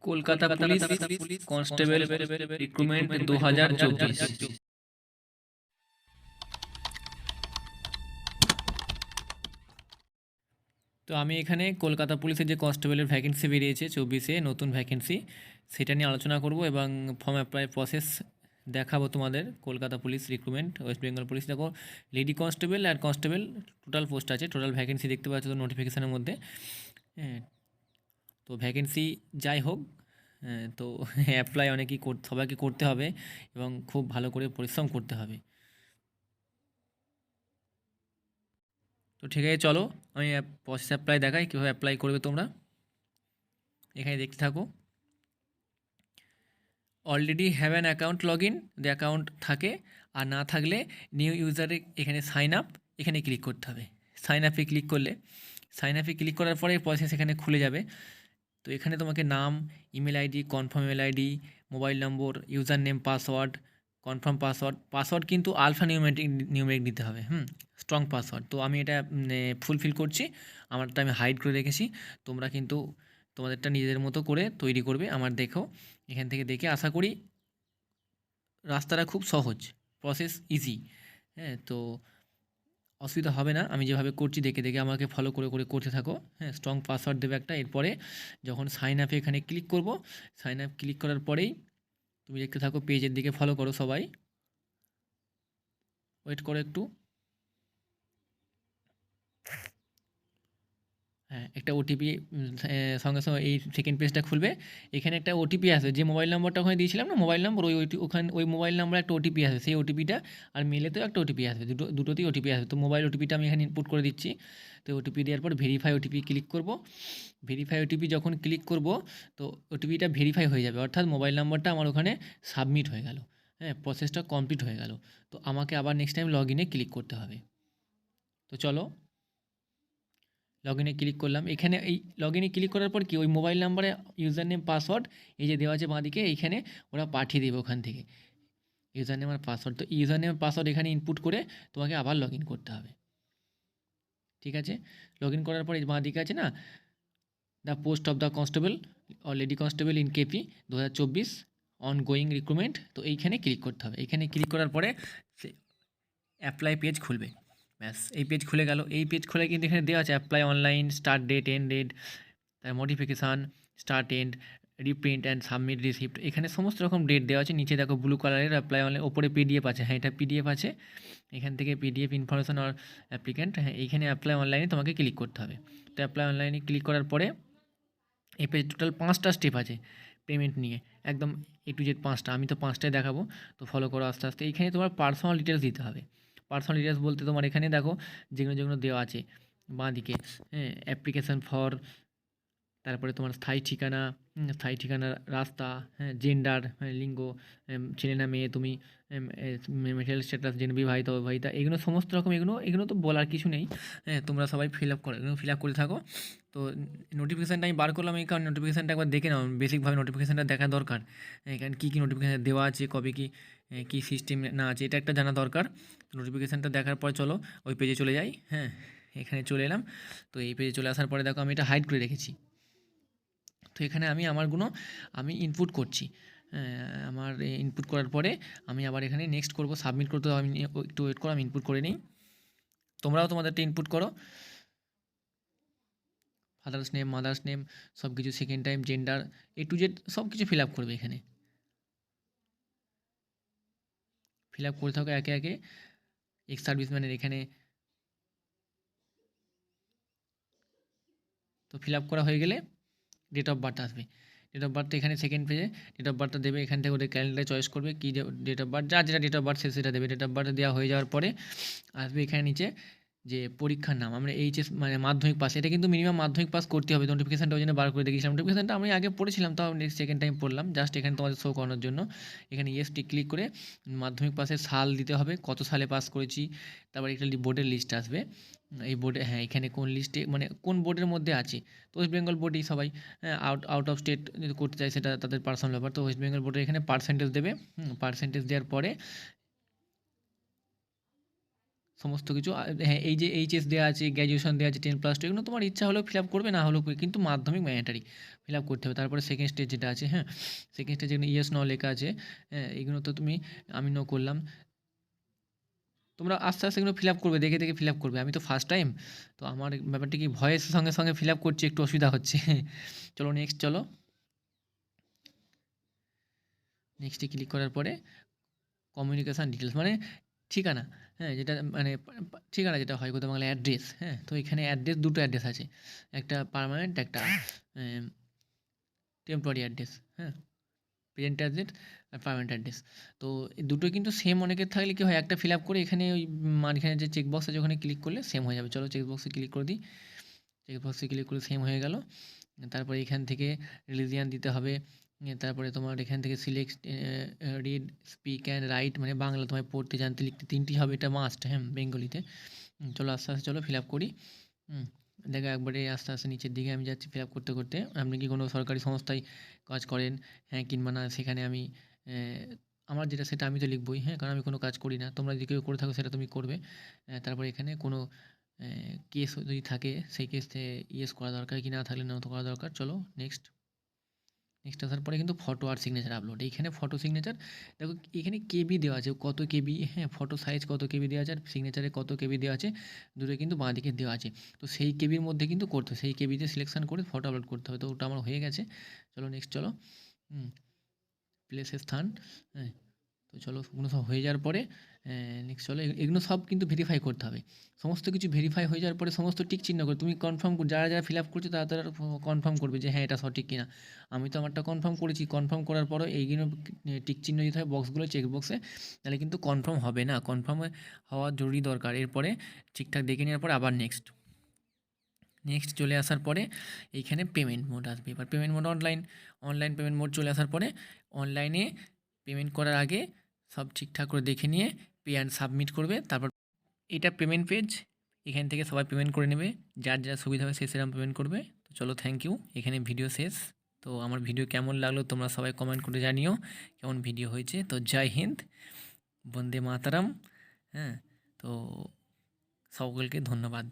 Kolkata police constable recruitment 2024। তো আমি এখানে কলকাতা পুলিশের যে কনস্টেবলের ভ্যাকেন্সি বেরিয়েছে 24-এ নতুন ভ্যাকেন্সি, সেটা নিয়ে আলোচনা করব এবং ফর্ম অ্যাপ্লাই প্রসেস দেখাবো তোমাদের। Kolkata police recruitment, West Bengal police, দেখো লেডি কনস্টেবল আর কনস্টেবল টোটাল পোস্ট আছে, টোটাল ভ্যাকেন্সি দেখতে পাচ্ছ তো নোটিফিকেশানের মধ্যে। হ্যাঁ, তো ভ্যাকেন্সি যাই হোক, তো অ্যাপ্লাই অনেকেই সবাইকে করতে হবে এবং খুব ভালো করে পরিশ্রম করতে হবে। তো ঠিক আছে, চলো আমি প্রসেস অ্যাপ্লাই দেখাই, কীভাবে অ্যাপ্লাই করবে তোমরা। এখানে দেখতে থাকো। Already have an account log in, যদি অ্যাকাউন্ট থাকে, আর না থাকলে নিউ ইউজারে এখানে সাইন আপ, এখানে ক্লিক করতে হবে। সাইন আপে ক্লিক করলে, সাইন আপে ক্লিক করার পরে প্রসেস এখানে খুলে যাবে। তো এখানে তোমাকে নাম, email ID, confirm email ID, mobile নম্বর, user name, password, confirm password কিন্তু আলফা নিউমেরিক দিতে হবে, স্ট্রং পাসওয়ার্ড। তো আমি এটা ফুলফিল করছি, আমারটা আমি হাইড করে রেখেছি। তোমরা কিন্তু তোমাদেরটা নিজেদের মতো করে তৈরি করবে। আমার দেখো, এখান থেকে দেখে আশা করি রাস্তাটা খুব সহজ, প্রসেস ইজি। হ্যাঁ, তো অসুবিধা হবে না। আমি যেভাবে করছি দেখে দেখে আমাকে ফলো করে করে করতে থাকো। হ্যাঁ, স্ট্রং পাসওয়ার্ড দেবে একটা। এরপরে যখন সাইন আপে এখানে ক্লিক করব, সাইন আপ ক্লিক করার পরেই তুমি দেখতে থাকো, পেজের দিকে ফলো করো সবাই, ওয়েট করো একটু। হ্যাঁ, একটা ওটিপি সঙ্গে সঙ্গে এই সেকেন্ড পেজটা খুলবে। এখানে একটা ওটিপি আসবে, যে মোবাইল নম্বরটা ওখানে দিয়েছিলাম না, মোবাইল নম্বর, ওখানে ওই মোবাইল নম্বরে একটা ওটিপি আসবে। সেই ওটিপিটা আর মেলেতেও একটা ওটিপি আসবে, দুটোতেই ওটিপি আসবে। তো মোবাইল ওটিপিটা আমি এখানে ইনপুট করে দিচ্ছি। তো ওটিপি দেওয়ার পর ভেরিফাই ওটিপি ক্লিক করব। ভেরিফাই ওটিপি যখন ক্লিক করব, তো ওটিপিটা ভেরিফাই হয়ে যাবে, অর্থাৎ মোবাইল নম্বরটা আমার ওখানে সাবমিট হয়ে গেল। হ্যাঁ, প্রসেসটা কমপ্লিট হয়ে গেল। তো আমাকে আবার নেক্সট টাইম লগ ইনে ক্লিক করতে হবে। তো চলো, লগ ইনে ক্লিক করলাম। এখানে এই লগ ইনে ক্লিক করার পর কি, ওই মোবাইল নাম্বারে ইউজার নেম পাসওয়ার্ড এই যে দেওয়া আছে বাঁদিকে, এইখানে ওরা পাঠিয়ে দেবে ওখান থেকে ইউজার নেম আর পাসওয়ার্ড। তো ইউজার নেম পাসওয়ার্ড এখানে ইনপুট করে তোমাকে আবার লগ ইন করতে হবে। ঠিক আছে, লগ ইন করার পর এই বাঁদিকে আছে না, the post of the constable or lady constable in KP 2024 on going recruitment. তো এইখানে ক্লিক করতে হবে। এইখানে ক্লিক করার পরে অ্যাপ্লাই পেজ খুলবে। ব্যাস, এই পেজ খুলে গেল। এই পেজ খুলে কিন্তু এখানে দেওয়া আছে apply online, start date, end date, তার modification, start end, reprint and submit receipt, এখানে সমস্ত রকম ডেট দেওয়া আছে। নিচে দেখো ব্লু কালারের অ্যাপ্লাই অনলাইন, ওপরে পিডিএফ আছে। হ্যাঁ, এটা পিডিএফ আছে, এখান থেকে পিডিএফ ইনফরমেশন আর অ্যাপ্লিক্যান্ট। হ্যাঁ, এইখানে অ্যাপ্লাই অনলাইনে তোমাকে ক্লিক করতে হবে। তো অ্যাপ্লাই অনলাইনে ক্লিক করার পরে এই পেজ টোটাল 5টা স্টেপ আছে পেমেন্ট নিয়ে, একদম A to Z 5টা। আমি তো 5টাই দেখাবো, তো ফলো করো আস্তে আস্তে। এইখানে তোমার পার্সোনাল ডিটেলস দিতে হবে। পার্সোনাল ডিটেলস বলতে তোমার এখানে দেখো যেগুলো যেগুলো দেওয়া আছে বাঁ দিকে, হ্যাঁ, অ্যাপ্লিকেশান ফর, তারপরে তোমার স্থায়ী ঠিকানা, রাস্তা, হ্যাঁ, জেন্ডার, হ্যাঁ, লিঙ্গ, ছেলে না মেয়ে তুমি, মেরিটাল স্ট্যাটাস, জেন বিবাহিত অবিবাহিতা, এগুলো সমস্ত রকম, এগুলো তো বলার কিছু নেই। হ্যাঁ, তোমরা সবাই ফিল আপ করো, এগুলো ফিল আপ করে থাকো। তো নোটিফিকেশানটা আমি বার করলাম, এই কারণ নোটিফিকেশানটা একবার দেখে নাও, বেসিকভাবে নোটিফিকেশানটা দেখা দরকার। এখানে কী কী নোটিফিকেশান দেওয়া আছে, কবে কী সিস্টেম না আছে, এটা একটা জানা দরকার। নোটিফিকেশানটা দেখার পর চলো ওই পেজে চলে যাই। হ্যাঁ, এখানে চলে এলাম। তো এই পেজে চলে আসার পরে দেখো আমি এটা হাইড করে রেখেছি। তো এখানে আমি আমারগুলো আমি ইনপুট করছি। আমার ইনপুট করার পরে আমি আবার এখানে নেক্সট করব, সাবমিট করতে হবে। আমি একটু ওয়েট করো, আমি ইনপুট করে নিই। তোমরাও তোমাদেরটা ইনপুট করো, ফাদার্স নেম, মাদার্স নেম, সব কিছু, second time, gender, A to Z সব কিছু ফিল আপ করবে এখানে। ফিল আপ করে থাকো একে একে। এক্স সার্ভিসম্যানের এখানে তো ফিল আপ করা হয়ে গেলে ডেট অফ বার্থ আসবে। ডেট অফ বার্থ এখানে সেকেন্ড পেজে ডেট অফ বার্থটা দেবে। এখান থেকে ওদের ক্যালেন্ডারে চয়েস করবে কী ডেট অফ বার্থ, যা যেটা ডেট অফ বার্থ সেটা দেবে। ডেট অফ বার্থ দেওয়া হয়ে যাওয়ার পরে আসবে এখানে নিচে যে পরীক্ষার নাম, আমরা এইচএস মানে মাধ্যমিক পাস, এটা কিন্তু মিনিমাম মাধ্যমিক পাস করতে হবে। নোটিফিকেশানটা ওই জন্য বার করে দেখিয়েছিলাম। নোটিফিকেশানটা আমি আগে পড়েছিলাম, তাও সেকেন্ড টাইম পড়লাম, জাস্ট এখানে তোমাদের শো করানোর জন্য। এখানে ইয়েসটি ক্লিক করে মাধ্যমিক পাসের সাল দিতে হবে, কত সালে পাস করেছি। তারপর একটা বোর্ডের লিস্ট আসবে। এই বোর্ডে, হ্যাঁ, এখানে কোন লিস্টে মানে কোন বোর্ডের মধ্যে আছে। তো ওয়েস্ট বেঙ্গল বোর্ডেই সবাই, আউট অফ স্টেট যদি করতে চায় সেটা তাদের পার্সোনাল ব্যাপার। তো ওয়েস্ট বেঙ্গল বোর্ডে এখানে পার্সেন্টেজ দেবে। পার্সেন্টেজ দেওয়ার পরে সমস্ত কিছু হ্যাঁ, এই যে এইচএস দেওয়া আছে, গ্র্যাজুয়েশন দেওয়া আছে, 10+2 এগুলো তোমার ইচ্ছা হলেও ফিল আপ করবে, না হলেও কিন্তু মাধ্যমিক ম্যান্ডেটারি ফিল আপ করতে হবে। তারপরে সেকেন্ড স্টেজ যেটা আছে, হ্যাঁ, সেকেন্ড স্টেজ যেখানে ইয়েস নো লেখা আছে, হ্যাঁ, এগুলো তো তুমি, আমি নো করলাম, তোমরা আস্তে আস্তে এগুলো ফিল আপ করবে, দেখে দেখে ফিল আপ করবে। আমি তো ফার্স্ট টাইম, তো আমার ব্যাপারটা কি ভয়েসের সঙ্গে সঙ্গে ফিল আপ করছি, একটু অসুবিধা হচ্ছে। চলো নেক্সট, চলো নেক্সটে ক্লিক করার পরে কমিউনিকেশান ডিটেলস মানে ঠিকানা, হ্যাঁ, যেটা মানে ঠিকানা যেটা হয় কোথাও বাংলা অ্যাড্রেস, হ্যাঁ, তো এখানে অ্যাড্রেস, দুটো অ্যাড্রেস আছে, একটা পার্মানেন্ট, একটা টেম্পোরারি অ্যাড্রেস, হ্যাঁ, প্রেজেন্ট অ্যাড্রেস আর পার্মানেন্ট অ্যাড্রেস। তো এই দুটো কিন্তু সেম অনেকের থাকলে কি হয়, একটা ফিল আপ করে এখানে ওই মাঝখানে যে চেকবক্স আছে ওখানে ক্লিক করলে সেম হয়ে যাবে। চলো চেকবক্সে ক্লিক করে দিই, চেকবক্সে ক্লিক করে সেম হয়ে গেল। তারপরে এখান থেকে রিলিজিয়ান দিতে হবে, তারপরে তোমার এখান থেকে select read speak and right মানে বাংলা তোমায় পড়তে জানতে লিখতে তিনটি হবে, এটা মাস্ট, হ্যাঁ, বেঙ্গলিতে। চলো আস্তে আস্তে চলো ফিল আপ করি। হুম, দেখো একবারে আস্তে আস্তে নিচের দিকে আমি যাচ্ছি ফিল আপ করতে করতে। আপনি কি কোনো সরকারি সংস্থায় কাজ করেন, হ্যাঁ কিংবা না, সেখানে আমি আমার যেটা সেটা আমি তো লিখবই, হ্যাঁ, কারণ আমি কোনো কাজ করি না, তোমরা যদি কেউ করে থাকো সেটা তুমি করবে। তারপরে এখানে কোনো কেস যদি থাকে সেই কেসে ইয়েস করা দরকার, কি না থাকলে না তো করা দরকার। চলো নেক্সট, নেক্সট আসার পরে কিন্তু ফটো আর সিগনেচার আপলোড, এইখানে ফটো সিগনেচার দেখো এখানে কেবি দেওয়া আছে, কত কেবি, হ্যাঁ, ফটো সাইজ কত কেবি দেওয়া আছে আর সিগনেচারে কত কেবি দেওয়া আছে, দুটো কিন্তু বাঁ দিকে দেওয়া আছে। তো সেই কেবির মধ্যে কিন্তু করতে হবে, সেই কেবিতে সিলেকশন করে ফটো আপলোড করতে হবে। তো ওটা আমার হয়ে গেছে। চলো নেক্সট, চলো প্লেসের স্থান, হ্যাঁ, তো চলো ওগুলো সব হয়ে যাওয়ার পরে নেক্সট চলো এগুলো সব কিন্তু ভেরিফাই করতে হবে। সমস্ত কিছু ভেরিফাই হয়ে যাওয়ার পরে সমস্ত টিক চিহ্ন করে তুমি কনফার্ম, যারা যারা ফিল আপ করছে তারা তারা কনফার্ম করবে যে হ্যাঁ এটা সঠিক কিনা। আমি তো আমারটা কনফার্ম করেছি, কনফার্ম করার পরও এইগুলো টিক চিহ্ন দিতে হয় বক্সগুলো, চেক বক্সে, তাহলে কিন্তু কনফার্ম হবে না, কনফার্ম হওয়া জরুরি দরকার। এরপরে ঠিকঠাক দেখে নেওয়ার পরে আবার নেক্সট, নেক্সট চলে আসার পরে এইখানে পেমেন্ট মোড আসবে। এবার payment mode online, online payment mode চলে আসার পরে অনলাইনে পেমেন্ট করার আগে সব ঠিকঠাক করে দেখে নিয়ে পে অ্যান্ড সাবমিট করবে। তারপর এটা পেমেন্ট পেজ, এখান থেকে সবাই পেমেন্ট করে নেবে, যার যা সুবিধা হবে সে সেরকম পেমেন্ট করবে। তো চলো থ্যাংক ইউ, এখানে ভিডিও শেষ। তো আমার ভিডিও কেমন লাগলো তোমরা সবাই কমেন্ট করে জানিও কেমন ভিডিও হয়েছে। তো জয় হিন্দ, বন্দে মাতারাম, হ্যাঁ, তো সকলকে ধন্যবাদ।